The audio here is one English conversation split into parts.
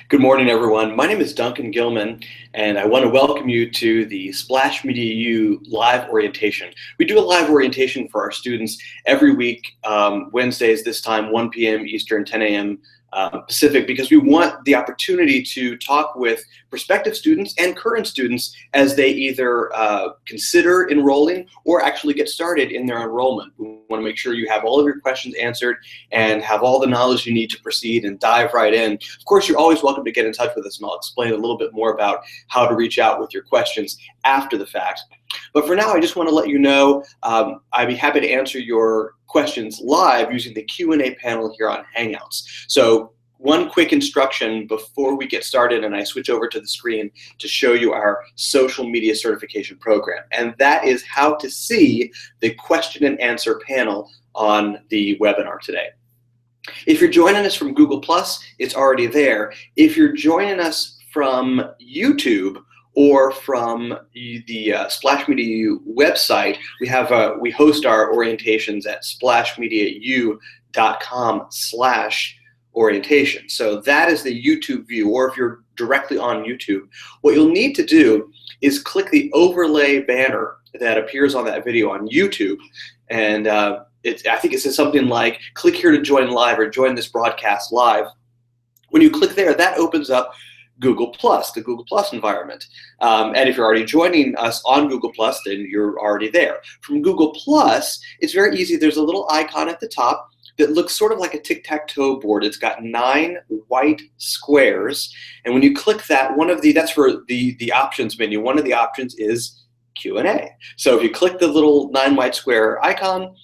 Good morning, everyone. My name is Duncan Gilman, and I want to welcome you to the Splash Media U live orientation. We do a live orientation for our students every week, Wednesdays this time, 1 p.m. Eastern, 10 a.m. Pacific, because we want the opportunity to talk with prospective students and current students as they either consider enrolling or actually get started in their enrollment. We want to make sure you have all of your questions answered and have all the knowledge you need to proceed and dive right in. Of course, you're always welcome to get in touch with us, and I'll explain a little bit more about how to reach out with your questions after the fact. But for now, I just want to let you know I'd be happy to answer your questions live using the Q&A panel here on Hangouts. So one quick instruction before we get started and I switch over to the screen to show you our social media certification program, and that is how to see the question and answer panel on the webinar today. If you're joining us from Google+, it's already there. If you're joining us from YouTube or from the Splash Media U website, we host our orientations at splashmediau.com/orientation. So that is the YouTube view, or if you're directly on YouTube, what you'll need to do is click the overlay banner that appears on that video on YouTube, and I think it says something like, click here to join live or join this broadcast live. When you click there, that opens up Google+, the Google+ environment. And if you're already joining us on Google+, then you're already there. From Google+, it's very easy. There's a little icon at the top that looks sort of like a tic-tac-toe board. It's got 9 white squares. And when you click that, that's for the options menu. One of the options is Q&A. So if you click the little 9 white square icon,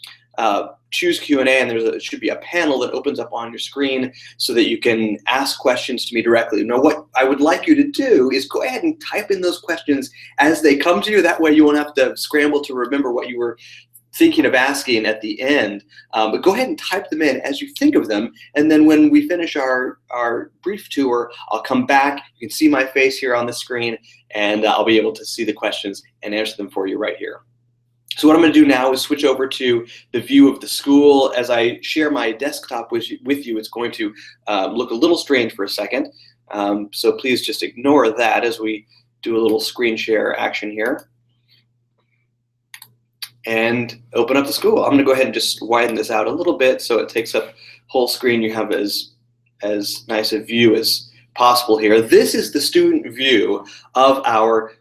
choose Q&A, and it should be a panel that opens up on your screen so that you can ask questions to me directly. Now, what I would like you to do is go ahead and type in those questions as they come to you. That way you won't have to scramble to remember what you were thinking of asking at the end. But go ahead and type them in as you think of them, and then when we finish our brief tour, I'll come back. You can see my face here on the screen, and I'll be able to see the questions and answer them for you right here. So what I'm going to do now is switch over to the view of the school. As I share my desktop with you, it's going to look a little strange for a second. So please just ignore that as we do a little screen share action here. And open up the school. I'm going to go ahead and just widen this out a little bit so it takes up whole screen. You have as nice a view as possible here. This is the student view of our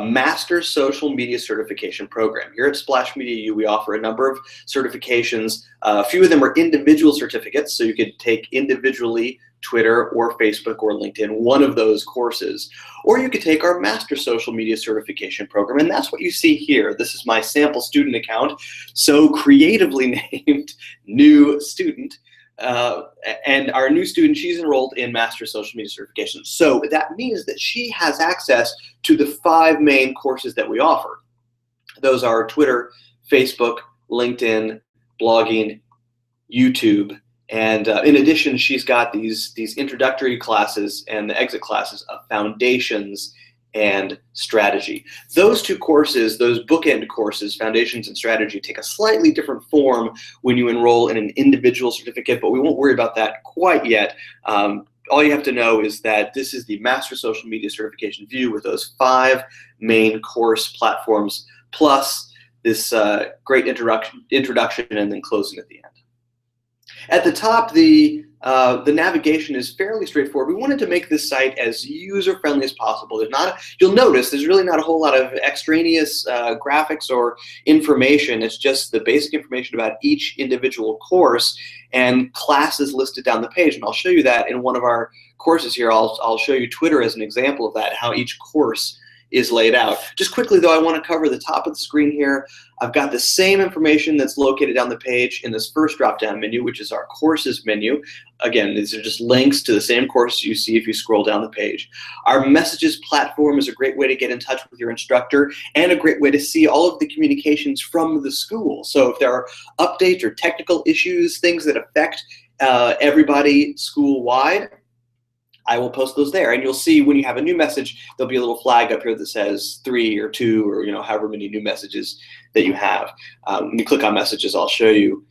Master Social Media Certification Program. Here at Splash Media U, we offer a number of certifications. A few of them are individual certificates, so you could take individually Twitter or Facebook or LinkedIn, one of those courses. Or you could take our Master Social Media Certification Program, and that's what you see here. This is my sample student account, so creatively named New Student. And our new student, she's enrolled in Master Social Media Certification. So that means that she has access to the 5 main courses that we offer. Those are Twitter, Facebook, LinkedIn, blogging, YouTube, and in addition, she's got these introductory classes and the exit classes of Foundations and Strategy. Those 2 courses, those bookend courses, Foundations and Strategy, take a slightly different form when you enroll in an individual certificate, but we won't worry about that quite yet. All you have to know is that this is the Master Social Media Certification view with those 5 main course platforms, plus this great introduction and then closing at the end. At the top, the navigation is fairly straightforward. We wanted to make this site as user-friendly as possible. You'll notice there's really not a whole lot of extraneous graphics or information. It's just the basic information about each individual course and classes listed down the page. And I'll show you that in one of our courses here. I'll show you Twitter as an example of that, how each course is laid out. Just quickly though, I want to cover the top of the screen here. I've got the same information that's located down the page in this first drop-down menu, which is our courses menu. Again, these are just links to the same courses you see if you scroll down the page. Our messages platform is a great way to get in touch with your instructor and a great way to see all of the communications from the school. So if there are updates or technical issues, things that affect everybody school-wide, I will post those there, and you'll see when you have a new message, there'll be a little flag up here that says 3 or 2 or however many new messages that you have. When you click on messages, I'll show you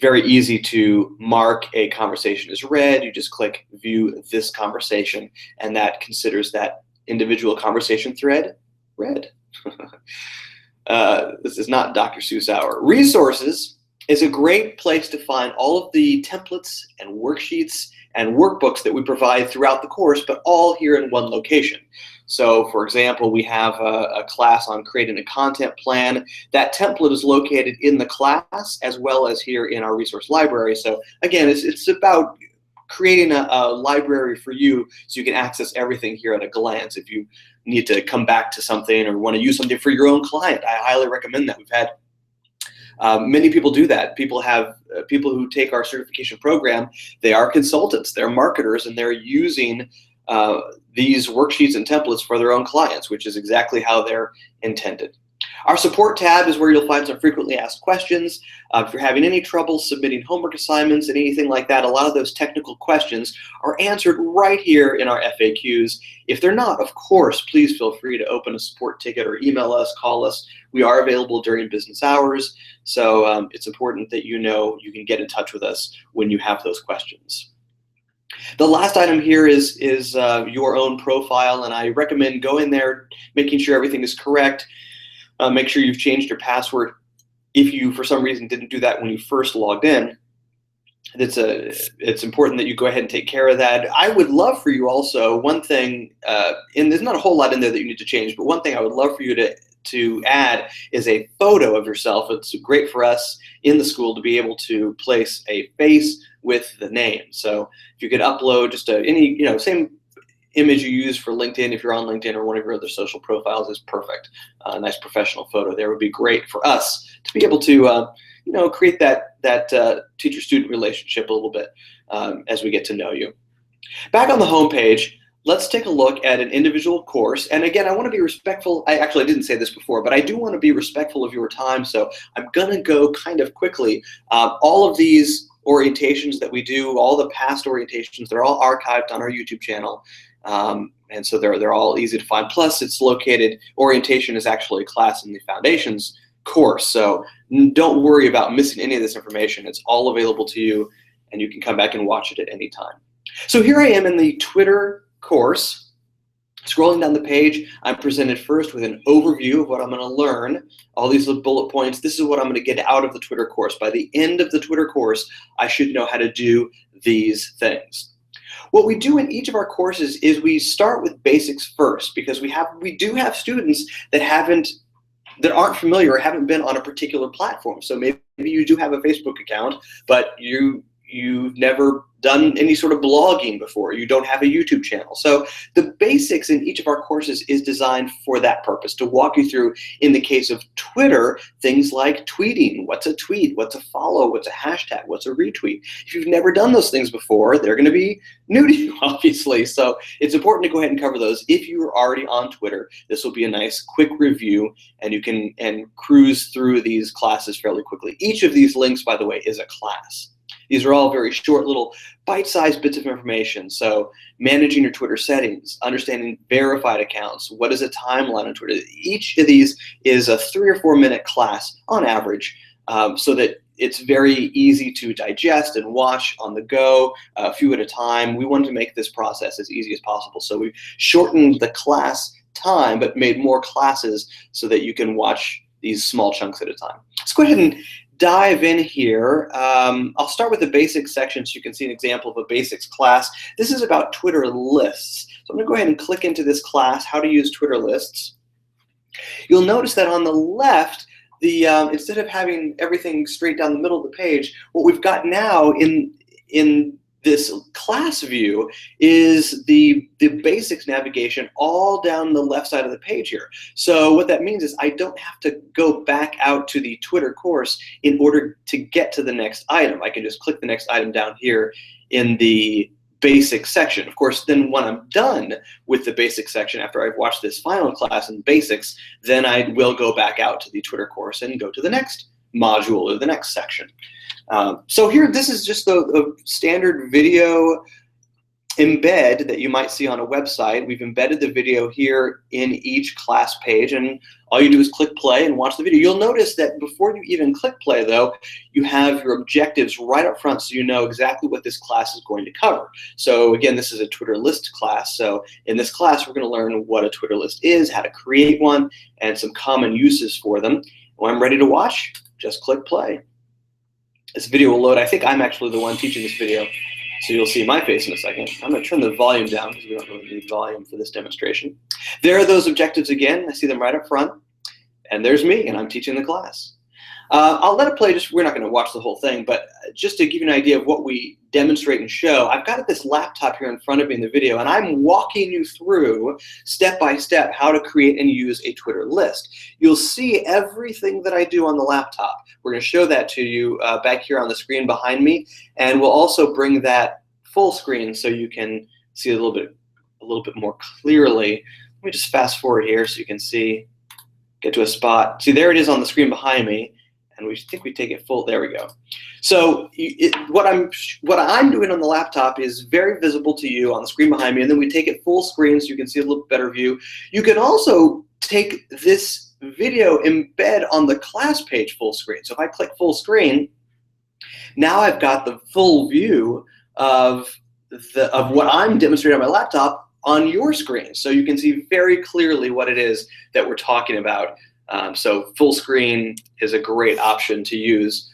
very easy to mark a conversation as read. You just click view this conversation, and that considers that individual conversation thread read. This is not Dr. Seuss hour. Resources is a great place to find all of the templates and worksheets and workbooks that we provide throughout the course, but all here in one location. So for example, we have a class on creating a content plan. That template is located in the class as well as here in our resource library. So again, it's about creating a library for you so you can access everything here at a glance. If you need to come back to something or want to use something for your own client, I highly recommend that. We've had many people do that. People have people who take our certification program, they are consultants, they're marketers, and they're using these worksheets and templates for their own clients, which is exactly how they're intended. Our support tab is where you'll find some frequently asked questions. If you're having any trouble submitting homework assignments and anything like that, a lot of those technical questions are answered right here in our FAQs. If they're not, of course, please feel free to open a support ticket or email us, call us. We are available during business hours, so it's important that you know you can get in touch with us when you have those questions. The last item here is your own profile, and I recommend going there, making sure everything is correct. Make sure you've changed your password. If you, for some reason, didn't do that when you first logged in, it's important that you go ahead and take care of that. I would love for you also, one thing, and there's not a whole lot in there that you need to change, but one thing I would love for you to add is a photo of yourself. It's great for us in the school to be able to place a face with the name. So if you could upload just any, same image you use for LinkedIn, if you're on LinkedIn or one of your other social profiles, is perfect. A nice professional photo there would be great for us to be able to create that teacher-student relationship a little bit as we get to know you. Back on the home page, let's take a look at an individual course. And again, I want to be respectful. I didn't say this before, but I do want to be respectful of your time, so I'm going to go kind of quickly. All of these orientations that we do, all the past orientations, they're all archived on our YouTube channel. And so they're all easy to find. Plus, it's located, orientation is actually a class in the Foundations course. So don't worry about missing any of this information. It's all available to you, and you can come back and watch it at any time. So here I am in the Twitter course. Scrolling down the page, I'm presented first with an overview of what I'm going to learn, all these little bullet points. This is what I'm going to get out of the Twitter course. By the end of the Twitter course, I should know how to do these things. What we do in each of our courses is we start with basics first, because we do have students that aren't familiar or haven't been on a particular platform. So maybe you do have a Facebook account, but you've never done any sort of blogging before. You don't have a YouTube channel. So the basics in each of our courses is designed for that purpose, to walk you through, in the case of Twitter, things like tweeting. What's a tweet? What's a follow? What's a hashtag? What's a retweet? If you've never done those things before, they're going to be new to you, obviously. So it's important to go ahead and cover those. If you are already on Twitter, this will be a nice quick review, and you can cruise through these classes fairly quickly. Each of these links, by the way, is a class. These are all very short little bite-sized bits of information. So managing your Twitter settings, understanding verified accounts, what is a timeline on Twitter. Each of these is a 3 or 4 minute class on average, so that it's very easy to digest and watch on the go, a few at a time. We wanted to make this process as easy as possible. So we've shortened the class time, but made more classes so that you can watch these small chunks at a time. Let's go ahead and dive in here. I'll start with the basics section so you can see an example of a basics class. This is about Twitter lists. So I'm going to go ahead and click into this class, how to use Twitter lists. You'll notice that on the left, instead of having everything straight down the middle of the page, what we've got now in this class view is the basics navigation all down the left side of the page here. So what that means is I don't have to go back out to the Twitter course in order to get to the next item. I can just click the next item down here in the basics section. Of course, then when I'm done with the basics section, after I've watched this final class in basics, then I will go back out to the Twitter course and go to the next module or the next section. So here, this is just a standard video embed that you might see on a website. We've embedded the video here in each class page, and all you do is click play and watch the video. You'll notice that before you even click play, though, you have your objectives right up front, so you know exactly what this class is going to cover. So again, this is a Twitter list class. So in this class, we're going to learn what a Twitter list is, how to create one, and some common uses for them. When I'm ready to watch, just click play. This video will load. I think I'm actually the one teaching this video, so you'll see my face in a second. I'm going to turn the volume down because we don't really need volume for this demonstration. There are those objectives again. I see them right up front. And there's me, and I'm teaching the class. I'll let it play. We're not going to watch the whole thing, but just to give you an idea of what we demonstrate and show, I've got this laptop here in front of me in the video, and I'm walking you through step by step how to create and use a Twitter list. You'll see everything that I do on the laptop. We're going to show that to you back here on the screen behind me, and we'll also bring that full screen so you can see a little bit more clearly. Let me just fast forward here so you can see. Get to a spot. See, there it is on the screen behind me, and we think we take it full. There we go. So what I'm doing on the laptop is very visible to you on the screen behind me, and then we take it full screen so you can see a little better view. You can also take this video, embed on the class page full screen. So if I click full screen, now I've got the full view of what I'm demonstrating on my laptop on your screen, so you can see very clearly what it is that we're talking about. So full screen is a great option to use,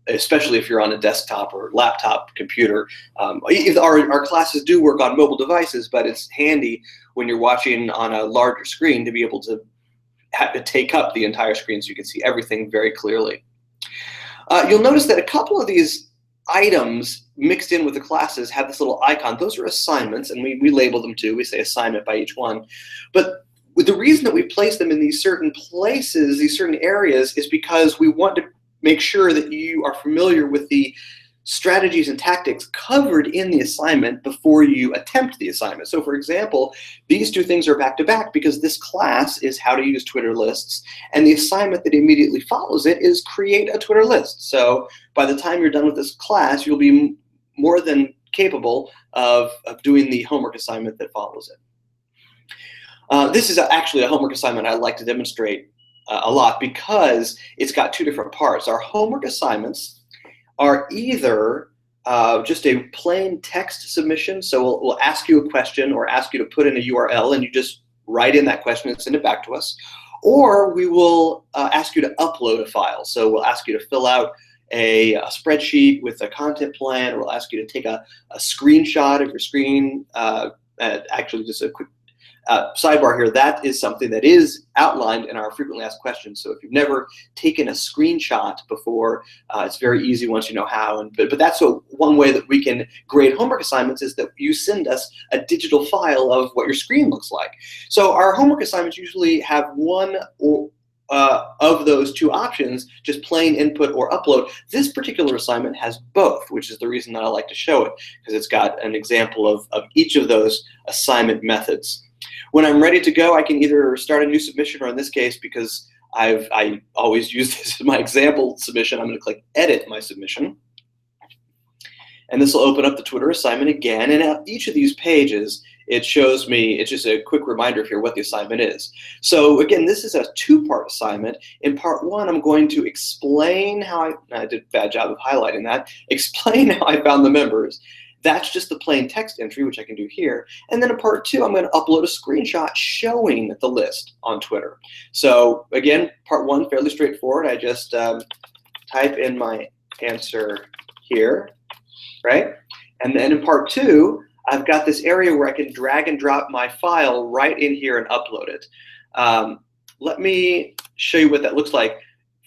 especially if you're on a desktop or laptop computer. Our classes do work on mobile devices, but it's handy when you're watching on a larger screen to be able to take up the entire screen so you can see everything very clearly. You'll notice that a couple of these items mixed in with the classes have this little icon. Those are assignments, and we label them too. We say assignment by each one. But the reason that we place them in these certain places, these certain areas, is because we want to make sure that you are familiar with the strategies and tactics covered in the assignment before you attempt the assignment. So for example, these two things are back to back because this class is how to use Twitter lists, and the assignment that immediately follows it is create a Twitter list. So by the time you're done with this class, you'll be more than capable of doing the homework assignment that follows it. This is actually a homework assignment I like to demonstrate a lot because it's got two different parts. Our homework assignments are either just a plain text submission, so we'll ask you a question or ask you to put in a URL and you just write in that question and send it back to us, or we will ask you to upload a file. So we'll ask you to fill out a spreadsheet with a content plan, or we'll ask you to take a screenshot of your screen. Actually, just a quick sidebar here, that is something that is outlined in our frequently asked questions. So if you've never taken a screenshot before, it's very easy once you know how. But that's one way that we can grade homework assignments, is that you send us a digital file of what your screen looks like. So our homework assignments usually have one of those two options, just plain input or upload. This particular assignment has both, which is the reason that I like to show it, because it's got an example of each of those assignment methods. When I'm ready to go, I can either start a new submission, or in this case, because I always use this as my example submission, I'm going to click Edit My Submission. And this will open up the Twitter assignment again. And at each of these pages, it shows me, it's just a quick reminder here what the assignment is. So again, this is a two-part assignment. In part one, I'm going to explain how I did a bad job of highlighting that, explain how I found the members. That's just the plain text entry, which I can do here. And then in part two, I'm going to upload a screenshot showing the list on Twitter. So again, part one, fairly straightforward. I just type in my answer here, right? And then in part two, I've got this area where I can drag and drop my file right in here and upload it. Let me show you what that looks like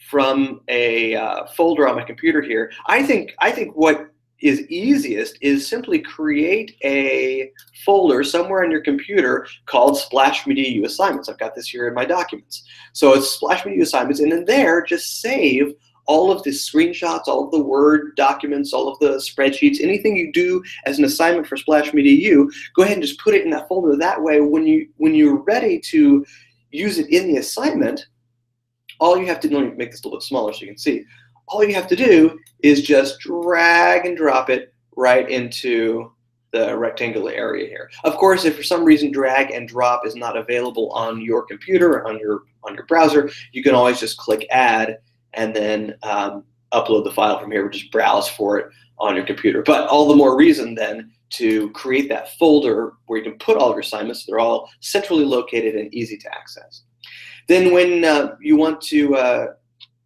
from a folder on my computer here. I think what is easiest is simply create a folder somewhere on your computer called Splash Media U Assignments. I've got this here in my documents. So it's Splash Media U Assignments, and in there, just save all of the screenshots, all of the Word documents, all of the spreadsheets, anything you do as an assignment for Splash Media U, go ahead and just put it in that folder. That way, when you're ready to use it in the assignment, all you have to do, let me make this a little bit smaller so you can see, all you have to do is just drag and drop it right into the rectangular area here. Of course, if for some reason drag and drop is not available on your computer or on your browser, you can always just click add and then upload the file from here, or just browse for it on your computer. But all the more reason then to create that folder where you can put all of your assignments. They're all centrally located and easy to access. Then when you want to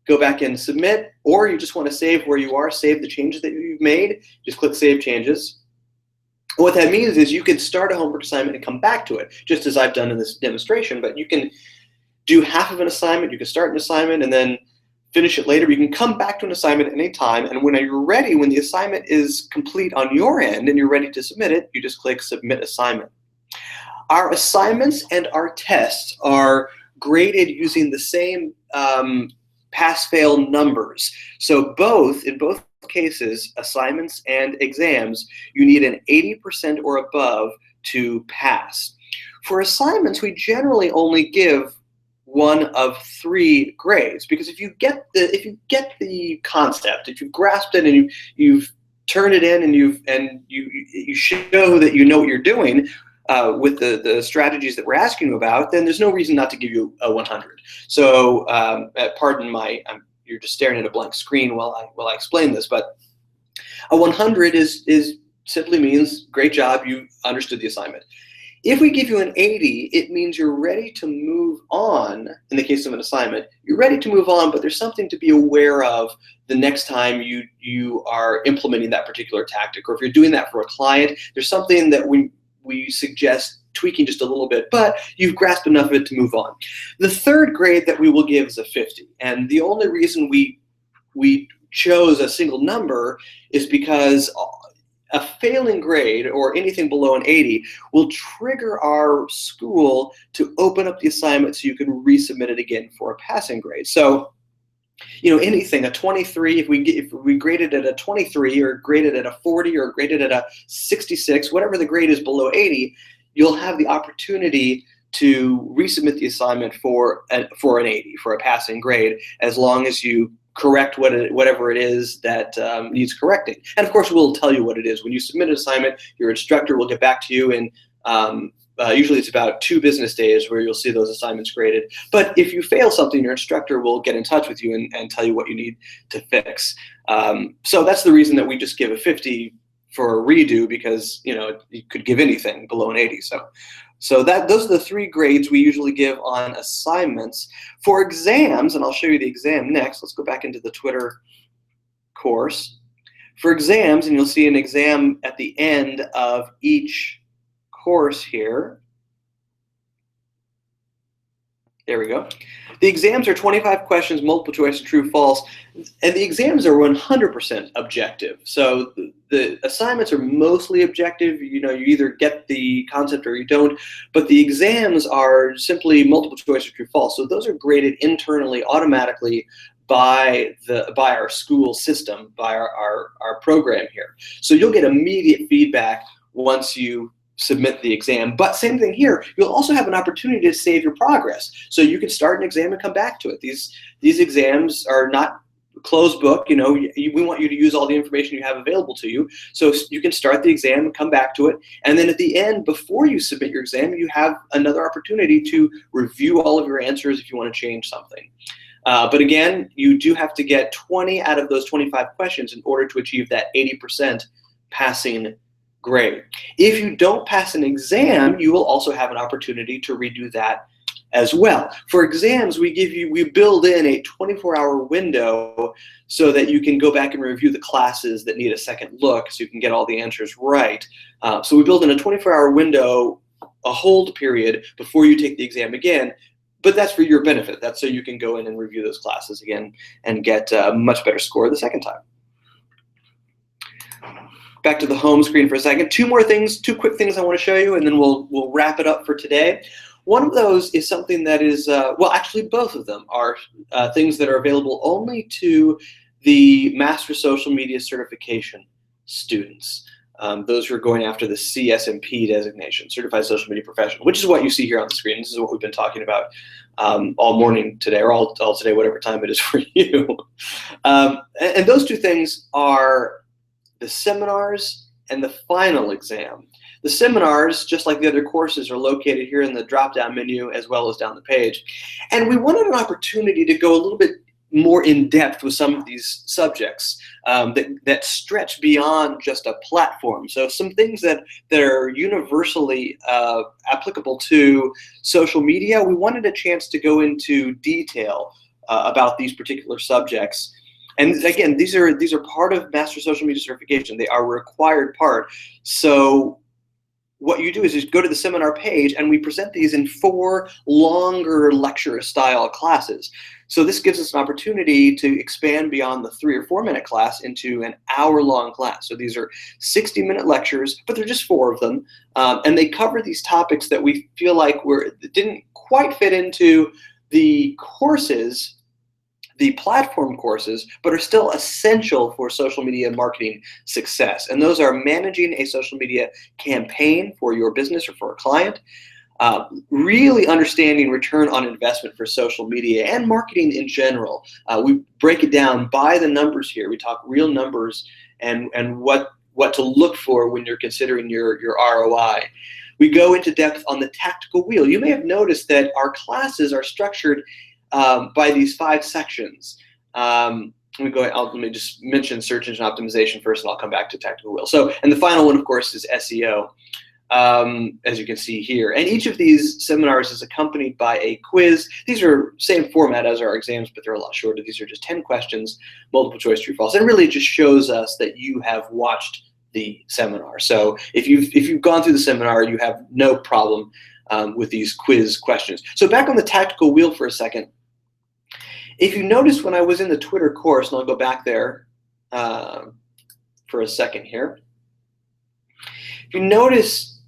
go back and submit, or you just want to save where you are, save the changes that you've made, just click Save Changes. And what that means is you can start a homework assignment and come back to it, just as I've done in this demonstration, but you can do half of an assignment, you can start an assignment and then finish it later. You can come back to an assignment at any time, and when you're ready, when the assignment is complete on your end and you're ready to submit it, you just click Submit Assignment. Our assignments and our tests are graded using the same pass-fail numbers. So in both cases, assignments and exams, you need an 80% or above to pass. For assignments, we generally only give one of 3 grades, because if you get the concept, if you've grasped it and you've turned it in and you show that you know what you're doing with the strategies that we're asking you about, then there's no reason not to give you a 100. So pardon you're just staring at a blank screen while I explain this, but a 100 is simply means great job, you understood the assignment. If we give you an 80, it means you're ready to move on. In the case of an assignment, you're ready to move on, but there's something to be aware of the next time you are implementing that particular tactic. Or if you're doing that for a client, there's something that we suggest tweaking just a little bit, but you've grasped enough of it to move on. The third grade that we will give is a 50. And the only reason we chose a single number is because a failing grade, or anything below an 80, will trigger our school to open up the assignment so you can resubmit it again for a passing grade. So, anything, a 23, if we graded at a 23 or graded at a 40 or graded at a 66, whatever the grade is below 80, you'll have the opportunity to resubmit the assignment for an 80, for a passing grade, as long as you correct whatever it is that needs correcting. And of course, we'll tell you what it is. When you submit an assignment, your instructor will get back to you, and usually it's about 2 business days where you'll see those assignments graded. But if you fail something, your instructor will get in touch with you and tell you what you need to fix. So that's the reason that we just give a 50 for a redo, because you could give anything below an 80. So those are the 3 grades we usually give on assignments. For exams, and I'll show you the exam next. Let's go back into the Twitter course. For exams, and you'll see an exam at the end of each course here. There we go. The exams are 25 questions, multiple choice, true, false, and the exams are 100% objective. So the assignments are mostly objective. You either get the concept or you don't, but the exams are simply multiple choice or true, false. So those are graded internally, automatically by our school system, by our program here. So you'll get immediate feedback once you submit the exam. But same thing here, you'll also have an opportunity to save your progress. So you can start an exam and come back to it. These exams are not closed book. We want you to use all the information you have available to you. So you can start the exam and come back to it. And then at the end, before you submit your exam, you have another opportunity to review all of your answers if you want to change something. But again, you do have to get 20 out of those 25 questions in order to achieve that 80% passing grade. If you don't pass an exam, you will also have an opportunity to redo that as well. For exams, we build in a 24-hour window so that you can go back and review the classes that need a second look, so you can get all the answers right. So we build in a 24-hour window, a hold period, before you take the exam again. But that's for your benefit. That's so you can go in and review those classes again and get a much better score the second time. Back to the home screen for a second. 2 quick things I want to show you, and then we'll wrap it up for today. One of those is something that is, well, actually both of them are things that are available only to the Master Social Media Certification students. Those who are going after the CSMP designation, Certified Social Media Professional, which is what you see here on the screen. This is what we've been talking about all morning today, or all today, whatever time it is for you. And those 2 things are the seminars and the final exam. The seminars, just like the other courses, are located here in the drop-down menu as well as down the page. And we wanted an opportunity to go a little bit more in depth with some of these subjects that stretch beyond just a platform. So some things that are universally applicable to social media, we wanted a chance to go into detail about these particular subjects. And again, these are part of Master Social Media Certification. They are a required part. So what you do is just go to the seminar page, and we present these in 4 longer lecture style classes. So this gives us an opportunity to expand beyond the 3 or 4 minute class into an hour-long class. So these are 60-minute lectures, but they're just 4 of them, and they cover these topics that we feel like didn't quite fit into the courses, the platform courses, but are still essential for social media marketing success. And those are managing a social media campaign for your business or for a client, really understanding return on investment for social media and marketing in general. We break it down by the numbers here. We talk real numbers and what to look for when you're considering your ROI. We go into depth on the tactical wheel. You may have noticed that our classes are structured by these 5 sections. Let me just mention search engine optimization first, and I'll come back to tactical wheel. So, and the final one, of course, is SEO, as you can see here. And each of these seminars is accompanied by a quiz. These are same format as our exams, but they're a lot shorter. These are just 10 questions, multiple choice, true, false. And really just shows us that you have watched the seminar. So if you've gone through the seminar, you have no problem with these quiz questions. So back on the tactical wheel for a second. If you notice when I was in the Twitter course, and I'll go back there for a second here. If you notice,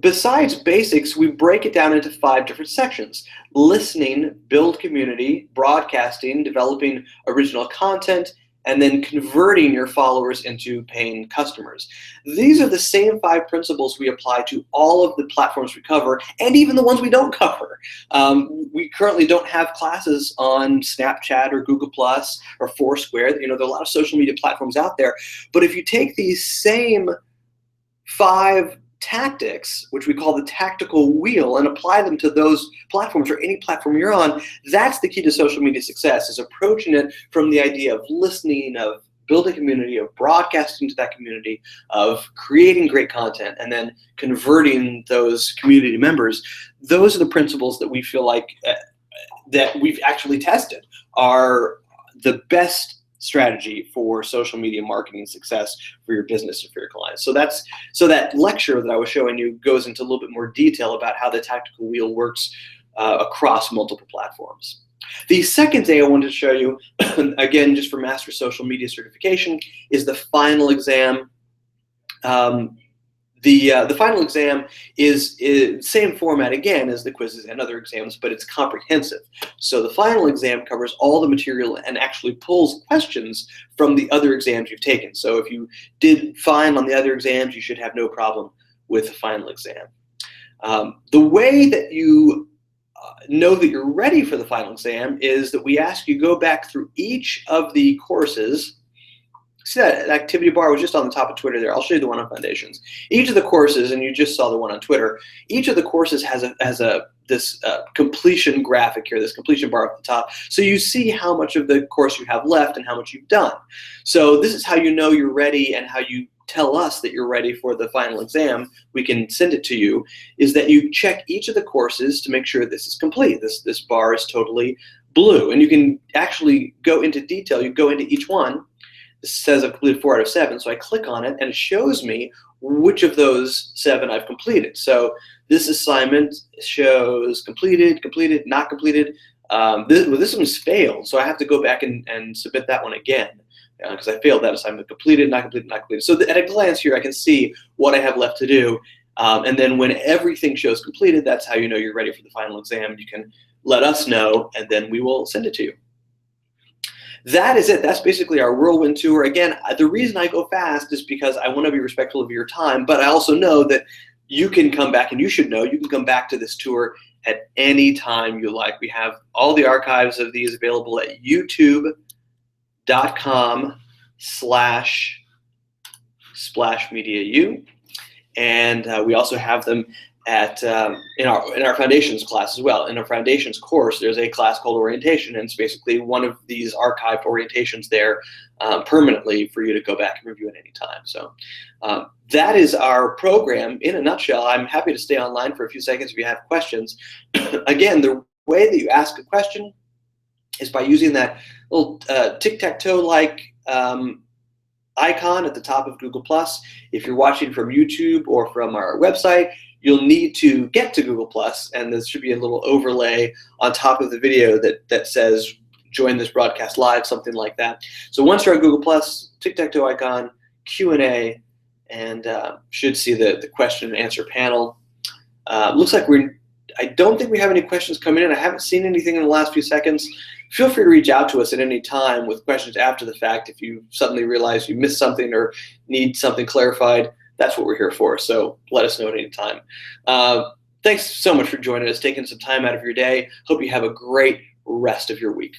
besides basics, we break it down into 5 different sections: listening, build community, broadcasting, developing original content, and then converting your followers into paying customers. These are the same 5 principles we apply to all of the platforms we cover, and even the ones we don't cover. We currently don't have classes on Snapchat or Google Plus or Foursquare. You know, there are a lot of social media platforms out there. But if you take these same 5 tactics, which we call the tactical wheel, and apply them to those platforms or any platform you're on, that's the key to social media success, is approaching it from the idea of listening, of building community, of broadcasting to that community, of creating great content, and then converting those community members. Those are the principles that we feel like that we've actually tested are the best strategy for social media marketing success for your business and for your clients. So that lecture that I was showing you goes into a little bit more detail about how the tactical wheel works across multiple platforms. The second thing I wanted to show you, again, just for Master Social Media Certification, is the final exam. The final exam is same format again as the quizzes and other exams, but it's comprehensive. So the final exam covers all the material and actually pulls questions from the other exams you've taken. So if you did fine on the other exams, you should have no problem with the final exam. The way that you know that you're ready for the final exam is that we ask you go back through each of the courses. See that activity bar was just on the top of Twitter there. I'll show you the one on Foundations. Each of the courses, and you just saw the one on Twitter, each of the courses has this completion graphic here, this completion bar at the top. So you see how much of the course you have left and how much you've done. So this is how you know you're ready, and how you tell us that you're ready for the final exam. We can send it to you, is that you check each of the courses to make sure this is complete. This bar is totally blue. And you can actually go into detail. You go into each one. This says I've completed 4 out of 7, so I click on it and it shows me which of those 7 I've completed. So this assignment shows completed, completed, not completed. This one's failed, so I have to go back and submit that one again because I failed that assignment. Completed, not completed, not completed. So at a glance here, I can see what I have left to do. And then when everything shows completed, that's how you know you're ready for the final exam. You can let us know, and then we will send it to you. That is it. That's basically our whirlwind tour. Again, the reason I go fast is because I want to be respectful of your time, but I also know that you can come back, and you should know, you can come back to this tour at any time you like. We have all the archives of these available at youtube.com/, Splash Media U. And we also have them at in our foundations class as well. In our foundations course, there's a class called orientation, and it's basically one of these archived orientations there permanently for you to go back and review at any time. So that is our program in a nutshell. I'm happy to stay online for a few seconds if you have questions. Again, the way that you ask a question is by using that little tic-tac-toe-like icon at the top of Google+. If you're watching from YouTube or from our website, you'll need to get to Google+, and there should be a little overlay on top of the video that says join this broadcast live, something like that. So once you're on Google+, tic-tac-toe icon, Q&A, and should see the question and answer panel. Looks like I don't think we have any questions coming in. I haven't seen anything in the last few seconds. Feel free to reach out to us at any time with questions after the fact if you suddenly realize you missed something or need something clarified. That's what we're here for, so let us know at any time. Thanks so much for joining us, taking some time out of your day. Hope you have a great rest of your week.